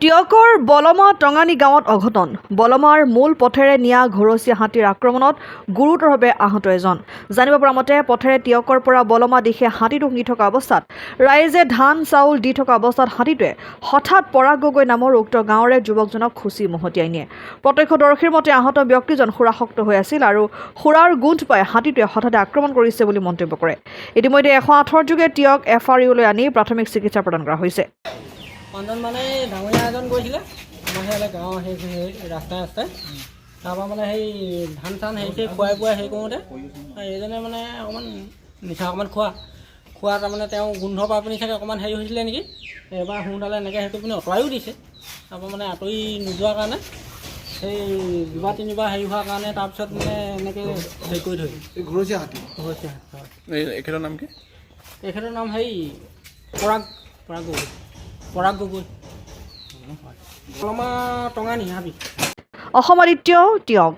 টিয়কৰ বলমা টঙানী গাঁৱত অঘটন। বলমাৰ মূল পথেৰে নিয়া ঘৰচীয়া হাতীৰ আক্ৰমণত গুৰুতৰভাৱে আহত এজন। জানিব পৰা মতে পথেৰে টিয়কৰ পৰা বলমা দিশে হাতীটোক নি থকা অৱস্থাত ৰাইজে ধান চাউল দি থকা অৱস্থাত হাতীটোৱে হঠাৎ পৰাগ গগৈ নামৰ উক্ত গাঁৱৰে যুৱকজনক খুচি মহতিয়াই নিয়ে। প্ৰত্যক্ষদৰ্শীৰ মতে আহত ব্যক্তিজন সুৰাসক্ত হৈ আছিল আৰু সুৰাৰ গোন্ধ পাই হাতীটোৱে হঠাতে আক্ৰমণ কৰিছে বুলি মন্তব্য কৰে। ইতিমধ্যে 108 যোগে টিয়ক FRU-লৈ আনি প্ৰাথমিক চিকিৎসা প্ৰদান কৰা হৈছে। মানুহজন মানে ডাঙৰীয়া এজন গৈছিলে আমাৰ সেই গাঁৱৰ সেই ৰাস্তাই তাৰপৰা মানে সেই ধান চান সেই খুৱাই হেৰি কৰোঁতে এইজনে মানে অকণমান নিচা অকণমান খোৱা তাৰমানে তেওঁ গোন্ধ পাই পিনি চাগে অকণমান হেৰি হৈছিলে নেকি, এবাৰ সোনকালে এনেকৈ সেইটো পিনি আঁতৰাইও দিছে। তাৰপৰা মানে আঁতৰি নোযোৱাৰ কাৰণে সেই দুবাৰ তিনিবাৰ হেৰি হোৱাৰ কাৰণে তাৰপিছত মানে এনেকৈ হেৰি কৰি থৈ ঘৰচীয়া হাতী হয়। এখেতৰ নাম কি? এখেতৰ নাম হেৰি পৰাগ গগৈ বলমা টঙানী হাবি। অসম আদিত্য টিয়ক।